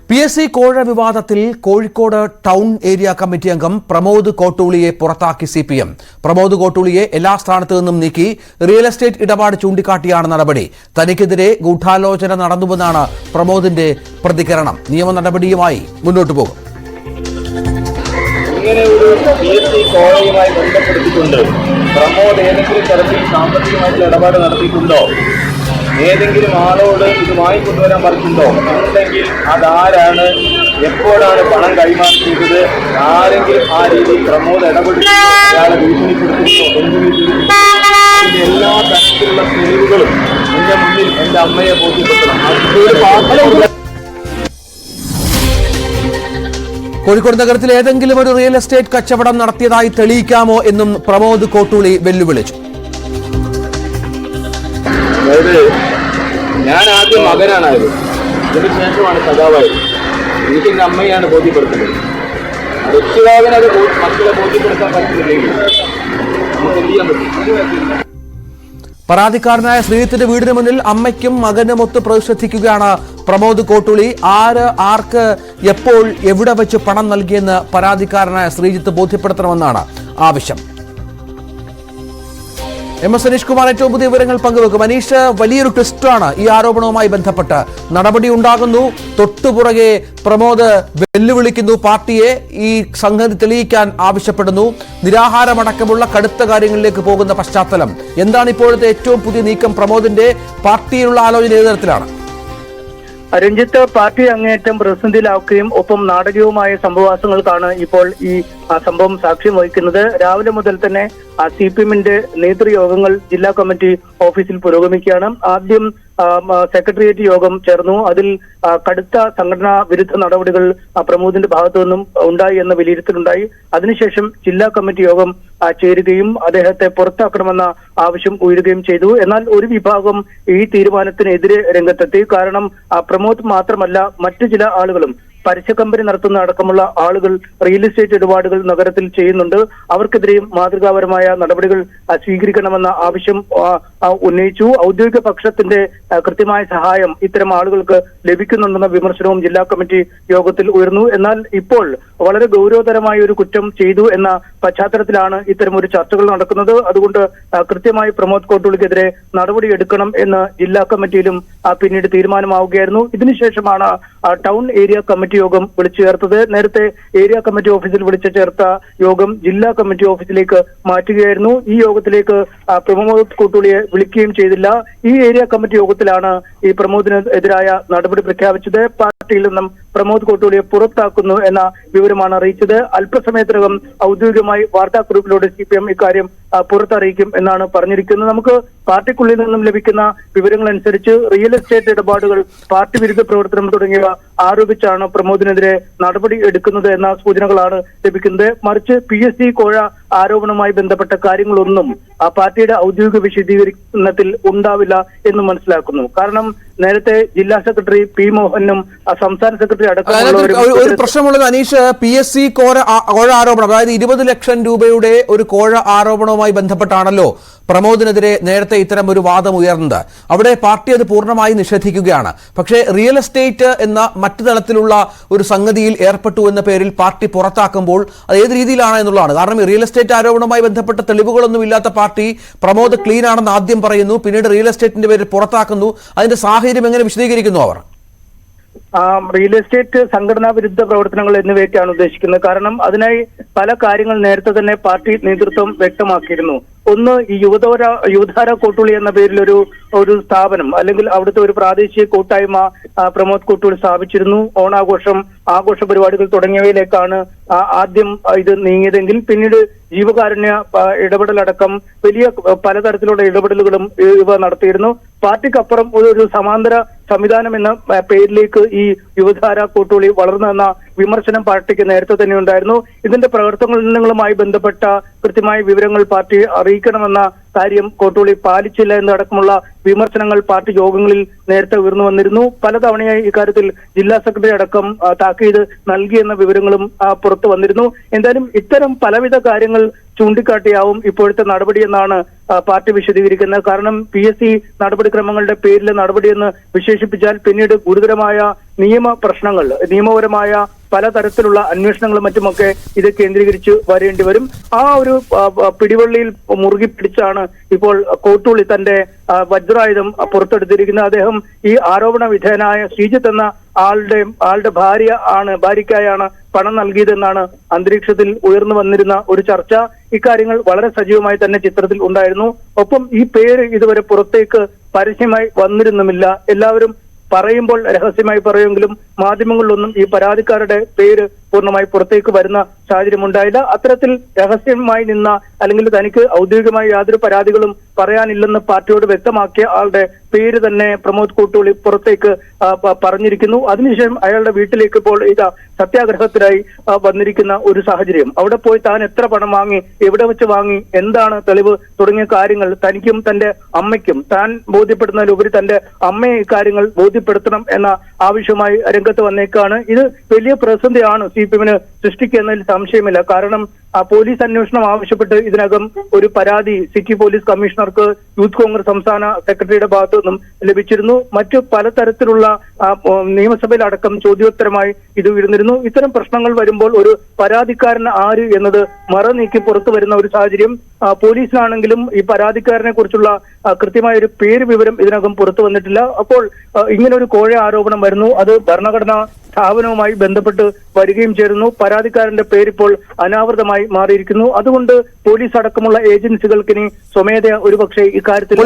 PSC കോഴ വിവാദത്തിൽ Kozhikode town area committee അംഗം പ്രമോദ് കോട്ടൂളിയെ പുറത്താക്കി CPM. പ്രമോദ് കോട്ടൂളിയെ എല്ലാ സ്ഥാനത്തു നിന്നും നീക്കി റിയൽ എസ്റ്റേറ്റ് ഇടപാട് ചൂണ്ടിക്കാട്ടിയാണ് നടപടി. തനിക്കെതിരെ ഗൂഢാലോചന നടന്നുവെന്നാണ് പ്രമോദിന്റെ പ്രതികരണം. നിയമ നടപടിയുമായി മുന്നോട്ടു പോകും. ഇങ്ങനെ ഒരു PSC കോഴയുമായി ബന്ധപ്പെടുത്തിക്കൊണ്ട് പ്രമോദ് ഏതെങ്കിലും തരത്തിൽ സാമ്പത്തികമായിട്ടുള്ള ഇടപാട് നടത്തിയിട്ടുണ്ടോ, ഏതെങ്കിലും ആളോട് ഇത് വാങ്ങിക്കൊണ്ടുവരാൻ പറഞ്ഞിട്ടുണ്ടോ എന്നുണ്ടെങ്കിൽ അതാരാണ്, എപ്പോഴാണ് പണം കൈമാറി ചെയ്തത്, ആരെങ്കിലും ആ രീതിയിൽ പ്രമോദ് ഇടപെടുത്തുന്നു, അയാളെ ഭീഷണിപ്പെടുത്തുന്നു, ഇതിന്റെ എല്ലാ തരത്തിലുള്ള തെളിവുകളും എന്റെ മുന്നിൽ എന്റെ അമ്മയെ ബോധ്യപ്പെടുത്തണം. കോഴിക്കോട് നഗരത്തിൽ ഏതെങ്കിലും ഒരു റിയൽ എസ്റ്റേറ്റ് കച്ചവടം നടത്തിയതായി തെളിയിക്കാമോ എന്നും പ്രമോദ് കോട്ടൂളി വെല്ലുവിളിച്ചു. അതായത് ഞാൻ ആദ്യം മകനാണായത്, ഇതിനുശേഷമാണ് സഖാവായത്. എനിക്ക് എന്റെ അമ്മയാണ് ബോധ്യപ്പെടുത്തുന്നത്. രക്ഷിതാവിനത് മക്കളെ ബോധ്യപ്പെടുത്താൻ പറ്റുന്നില്ലെങ്കിൽ നമുക്ക് എന്ത് ചെയ്യാൻ പറ്റും? പരാതിക്കാരനായ ശ്രീജിത്തിന്റെ വീടിന് മുന്നിൽ അമ്മയ്ക്കും മകനുമൊത്ത് പ്രതിഷേധിക്കുകയാണ് പ്രമോദ് കോട്ടൂളി. ആർക്ക് എപ്പോൾ എവിടെ വെച്ച് പണം നൽകിയെന്ന് പരാതിക്കാരനായ ശ്രീജിത്ത് ബോധ്യപ്പെടുത്തണമെന്നാണ് ആവശ്യം. MS അനീഷ് കുമാർ ഏറ്റവും പുതിയ വിവരങ്ങൾ പങ്കുവെക്കും. അനീഷ്, വലിയൊരു ട്വിസ്റ്റാണ് ഈ ആരോപണവുമായി ബന്ധപ്പെട്ട്. നടപടി ഉണ്ടാകുന്നു, തൊട്ടുപുറകെ പ്രമോദ് വെല്ലുവിളിക്കുന്നു, പാർട്ടിയെ ഈ സംഗതി തെളിയിക്കാൻ ആവശ്യപ്പെടുന്നു. നിരാഹാരമടക്കമുള്ള കടുത്ത കാര്യങ്ങളിലേക്ക് പോകുന്ന പശ്ചാത്തലം എന്താണ്? ഇപ്പോഴത്തെ ഏറ്റവും പുതിയ നീക്കം പ്രമോദിന്റെ പാർട്ടിയിലുള്ള ആലോചന ഏത് തരത്തിലാണ്? രഞ്ജിത്ത്, പാർട്ടി അങ്ങേയറ്റം പ്രതിസന്ധിയിലാക്കുകയും ഒപ്പം നാടകീയവുമായ സംഭവവാസങ്ങൾക്കാണ് ഇപ്പോൾ ഈ സംഭവം സാക്ഷ്യം വഹിക്കുന്നത്. രാവിലെ മുതൽ തന്നെ CPM-ന്റെ നേതൃയോഗങ്ങൾ ജില്ലാ കമ്മിറ്റി ഓഫീസിൽ പുരോഗമിക്കുകയാണ്. ആദ്യം സെക്രട്ടേറിയറ്റ് യോഗം ചേർന്നു. അതിൽ കടുത്ത സംഘടനാ വിരുദ്ധ നടപടികൾ പ്രമോദിന്റെ ഭാഗത്തു നിന്നും ഉണ്ടായി എന്ന വിലയിരുത്തലുണ്ടായി. അതിനുശേഷം ജില്ലാ കമ്മിറ്റി യോഗം ചേരുകയും അദ്ദേഹത്തെ പുറത്താക്കണമെന്ന ആവശ്യം ഉയരുകയും ചെയ്തു. എന്നാൽ ഒരു വിഭാഗം ഈ തീരുമാനത്തിനെതിരെ രംഗത്തെത്തി. കാരണം പ്രമോദ് മാത്രമല്ല, മറ്റു ചില ആളുകളും പരസ്യ കമ്പനി നടത്തുന്ന അടക്കമുള്ള ആളുകൾ റിയൽ എസ്റ്റേറ്റ് ഇടപാടുകൾ നഗരത്തിൽ ചെയ്യുന്നുണ്ട്. അവർക്കെതിരെയും മാതൃകാപരമായ നടപടികൾ സ്വീകരിക്കണമെന്ന ആവശ്യം ഉന്നയിച്ചു. ഔദ്യോഗിക പക്ഷത്തിന്റെ കൃത്യമായ സഹായം ഇത്തരം ആളുകൾക്ക് ലഭിക്കുന്നുണ്ടെന്ന വിമർശനവും ജില്ലാ കമ്മിറ്റി യോഗത്തിൽ ഉയർന്നു. എന്നാൽ ഇപ്പോൾ വളരെ ഗൗരവതരമായ ഒരു കുറ്റം ചെയ്തു എന്ന പശ്ചാത്തലത്തിലാണ് ഇത്തരം ഒരു ചർച്ചകൾ നടക്കുന്നത്. അതുകൊണ്ട് കൃത്യമായി പ്രമോദ് കോട്ടൂളിക്കെതിരെ നടപടി എടുക്കണം എന്ന് ജില്ലാ കമ്മിറ്റിയിലും പിന്നീട് തീരുമാനമാവുകയായിരുന്നു. ഇതിനുശേഷമാണ് ടൗൺ ഏരിയ കമ്മിറ്റി യോഗം വിളിച്ചു ചേർത്തത്. നേരത്തെ ഏരിയ കമ്മിറ്റി ഓഫീസിൽ വിളിച്ചു ചേർത്ത യോഗം ജില്ലാ കമ്മിറ്റി ഓഫീസിലേക്ക് മാറ്റുകയായിരുന്നു. ഈ യോഗത്തിലേക്ക് പ്രമോദ് കോട്ടൂളിയെ വിളിക്കുകയും ചെയ്തില്ല. ഈ ഏരിയ കമ്മിറ്റി യോഗത്തിലാണ് ഈ പ്രമോദിന് എതിരായ നടപടി പ്രഖ്യാപിച്ചത്. പാർട്ടിയിൽ നിന്നും പ്രമോദ് കോട്ടൂളിയെ പുറത്താക്കുന്നു എന്ന വിവരമാണ് അറിയിച്ചത്. അല്പസമയത്തിനകം ഔദ്യോഗികമായി വാർത്താക്കുറിപ്പിലൂടെ CPM ഇക്കാര്യം പുറത്തറിയിക്കും എന്നാണ് പറഞ്ഞിരിക്കുന്നത്. നമുക്ക് പാർട്ടിക്കുള്ളിൽ നിന്നും ലഭിക്കുന്ന വിവരങ്ങൾ അനുസരിച്ച് റിയൽ എസ്റ്റേറ്റ് ഇടപാടുകൾ, പാർട്ടി വിരുദ്ധ പ്രവർത്തനം തുടങ്ങിയവ ആരോപിച്ചാണ് പ്രമോദിനെതിരെ നടപടി എടുക്കുന്നത് എന്ന സൂചനകളാണ് ലഭിക്കുന്നത്. മറിച്ച് PSC കോഴ ആരോപണവുമായി ബന്ധപ്പെട്ട കാര്യങ്ങളൊന്നും ആ പാർട്ടിയുടെ ഔദ്യോഗിക വിശദീകരണത്തിൽ ഉണ്ടാവില്ല എന്ന് മനസ്സിലാക്കുന്നു. കാരണം നേരത്തെ ജില്ലാ സെക്രട്ടറി P മോഹനും സംസ്ഥാന സെക്രട്ടറി അടക്കമുള്ളവരും ഒരു പ്രശ്നമുള്ളത് അനീഷ്, PSC കോഴ ആരോപണം, അതായത് 20 ലക്ഷം രൂപയുടെ ഒരു കോഴ ആരോപണവുമായി ബന്ധപ്പെട്ടാണല്ലോ പ്രമോദിനെതിരെ നേരത്തെ ഇത്തരം ഒരു വാദം ഉയർന്നത്. അവിടെ പാർട്ടി അത് പൂർണ്ണമായി നിഷേധിക്കുകയാണ്. പക്ഷേ റിയൽ എസ്റ്റേറ്റ് എന്ന മറ്റു തലത്തിലുള്ള ഒരു സംഗതിയിൽ ഏർപ്പെട്ടു എന്ന പേരിൽ പാർട്ടി പുറത്താക്കുമ്പോൾ അത് ഏത് രീതിയിലാണ് എന്നുള്ളതാണ്. കാരണം റിയൽ എസ്റ്റേറ്റ് ആരോപണവുമായി ബന്ധപ്പെട്ട തെളിവുകളൊന്നും ഇല്ലാത്ത പാർട്ടി പ്രമോദ് ക്ലീൻ ആണെന്ന് ആദ്യം പറയുന്നു, പിന്നീട് റിയൽ എസ്റ്റേറ്റിന്റെ പേരിൽ പുറത്താക്കുന്നു. അതിന്റെ സാഹചര്യം എങ്ങനെ വിശദീകരിക്കുന്നു അവർ? റിയൽ എസ്റ്റേറ്റ് സംഘടനാ വിരുദ്ധ പ്രവർത്തനങ്ങൾ എന്നിവയൊക്കെയാണ് ഉദ്ദേശിക്കുന്നത്. കാരണം അതിനായി പല കാര്യങ്ങൾ നേരത്തെ തന്നെ പാർട്ടി നേതൃത്വം വ്യക്തമാക്കിയിരുന്നു. ഒന്ന്, ഈ യുവധാര കോട്ടൂളി എന്ന പേരിൽ ഒരു സ്ഥാപനം അല്ലെങ്കിൽ അവിടുത്തെ ഒരു പ്രാദേശിക കൂട്ടായ്മ പ്രമോദ് കോട്ടൂളി സ്ഥാപിച്ചിരുന്നു. ആഘോഷ പരിപാടികൾ തുടങ്ങിയവയിലേക്കാണ് ആദ്യം ഇത് നീങ്ങിയതെങ്കിൽ പിന്നീട് ജീവകാരുണ്യ ഇടപെടലടക്കം വലിയ പലതരത്തിലുള്ള ഇടപെടലുകളും ഇവ നടത്തിയിരുന്നു. പാർട്ടിക്കപ്പുറം ഒരു സമാന്തര സംവിധാനം എന്ന പേരിലേക്ക് ഈ യുവധാര കോട്ടൂളി വളർന്നെന്ന വിമർശനം പാർട്ടിക്ക് നേരത്തെ തന്നെ ഉണ്ടായിരുന്നു. ഇതിന്റെ പ്രവർത്തനങ്ങളുമായി ബന്ധപ്പെട്ട കൃത്യമായ വിവരങ്ങൾ പാർട്ടി അറിയിക്കണമെന്ന കാര്യം കോട്ടൂളി പാലിച്ചില്ല എന്നടക്കമുള്ള വിമർശനങ്ങൾ പാർട്ടി യോഗങ്ങളിൽ നേരത്തെ ഉയർന്നു വന്നിരുന്നു. പലതവണയായി ഇക്കാര്യത്തിൽ ജില്ലാ സെക്രട്ടറി അടക്കം താക്കീത് നൽകിയെന്ന വിവരങ്ങളും പുറത്തു വന്നിരുന്നു. എന്തായാലും ഇത്തരം പലവിധ കാര്യങ്ങൾ ചൂണ്ടിക്കാട്ടിയാവും ഇപ്പോഴത്തെ നടപടിയെന്നാണ് പാർട്ടി വിശദീകരിക്കുന്നത്. കാരണം PSC നടപടിക്രമങ്ങളുടെ പേരിലെ നടപടിയെന്ന് വിശേഷിപ്പിച്ചാൽ പിന്നീട് ഗുരുതരമായ നിയമ പ്രശ്നങ്ങൾ, നിയമപരമായ പലതരത്തിലുള്ള അന്വേഷണങ്ങളും മറ്റുമൊക്കെ ഇത് കേന്ദ്രീകരിച്ച് വരേണ്ടി വരും. ആ ഒരു പിടിവള്ളിയിൽ മുറുകി പിടിച്ചാണ് ഇപ്പോൾ കോട്ടൂളി തന്റെ വജ്രായുധം പുറത്തെടുത്തിരിക്കുന്നത്. അദ്ദേഹം ഈ ആരോപണ വിധേയനായ ശ്രീജിത്ത് എന്ന ആളുടെ ഭാര്യയ്ക്കായാണ് പണം നൽകിയതെന്നാണ് അന്തരീക്ഷത്തിൽ ഉയർന്നു വന്നിരുന്ന ഒരു ചർച്ച. ഇക്കാര്യങ്ങൾ വളരെ സജീവമായി തന്നെ ചിത്രത്തിൽ ഉണ്ടായിരുന്നു. ഒപ്പം ഈ പേര് ഇതുവരെ പുറത്തേക്ക് പരസ്യമായി വന്നിരുന്നുമില്ല. എല്ലാവരും പറയുമ്പോൾ രഹസ്യമായി പറയുമെങ്കിലും മാധ്യമങ്ങളിലൊന്നും ഈ പരാതിക്കാരുടെ പേര് പൂർണ്ണമായി പുറത്തേക്ക് വരുന്ന സാഹചര്യം ഉണ്ടായില്ല. അത്തരത്തിൽ രഹസ്യമായി നിന്ന അല്ലെങ്കിൽ തനിക്ക് ഔദ്യോഗികമായി യാതൊരു പരാതികളും പറയാനില്ലെന്ന് പാർട്ടിയോട് വ്യക്തമാക്കിയ ആളുടെ പേര് തന്നെ പ്രമോദ് കോട്ടൂളി പുറത്തേക്ക് പറഞ്ഞിരിക്കുന്നു. അതിനുശേഷം അയാളുടെ വീട്ടിലേക്ക് ഇപ്പോൾ ഇതാ സത്യാഗ്രഹത്തിനായി വന്നിരിക്കുന്ന ഒരു സാഹചര്യം. അവിടെ പോയി താൻ എത്ര പണം വാങ്ങി, എവിടെ വെച്ച് വാങ്ങി, എന്താണ് തെളിവ് തുടങ്ങിയ കാര്യങ്ങൾ തനിക്കും തന്റെ അമ്മയ്ക്കും താൻ ബോധ്യപ്പെടുന്നതിലുപരി തന്റെ അമ്മയെ ഇക്കാര്യങ്ങൾ ബോധ്യപ്പെടുത്തണം എന്ന ആവശ്യമായി രംഗത്ത് വന്നേക്കാണ്. ഇത് വലിയ പ്രതിസന്ധിയാണ് CPM-ന് സൃഷ്ടിക്കുന്നതിൽ സംശയമില്ല. കാരണം പോലീസ് അന്വേഷണം ആവശ്യപ്പെട്ട് ഇതിനകം ഒരു പരാതി സിറ്റി പോലീസ് കമ്മീഷണർക്ക് യൂത്ത് കോൺഗ്രസ് സംസ്ഥാന സെക്രട്ടറിയുടെ ഭാഗത്തു നിന്നും ലഭിച്ചിരുന്നു. മറ്റു പലതരത്തിലുള്ള നിയമസഭയിലടക്കം ചോദ്യോത്തരമായി ഇത് ഉയർന്നിരുന്നു. ഇത്തരം പ്രശ്നങ്ങൾ വരുമ്പോൾ ഒരു പരാതിക്കാരൻ ആര് എന്നത് മറനീക്കി പുറത്തു വരുന്ന ഒരു സാഹചര്യം. പോലീസിനാണെങ്കിലും ഈ പരാതിക്കാരനെ കുറിച്ചുള്ള കൃത്യമായ ഒരു പേര് വിവരം ഇതിനകം പുറത്തു വന്നിട്ടില്ല. അപ്പോൾ ഇങ്ങനെ ഒരു കോഴ ആരോപണം വരുന്നു. അത് ഭരണഘടനാ സ്ഥാപനവുമായി ബന്ധപ്പെട്ട് വരികയും ചേരുന്നു. പരാതിക്കാരന്റെ പേരിപ്പോൾ അനാവൃതമായി മാറിയിരിക്കുന്നു. അതുകൊണ്ട് പോലീസ് അടക്കമുള്ള ഏജൻസികൾക്ക് ഇനി സ്വമേധയാ ഒരുപക്ഷെ ഇക്കാര്യത്തിൽ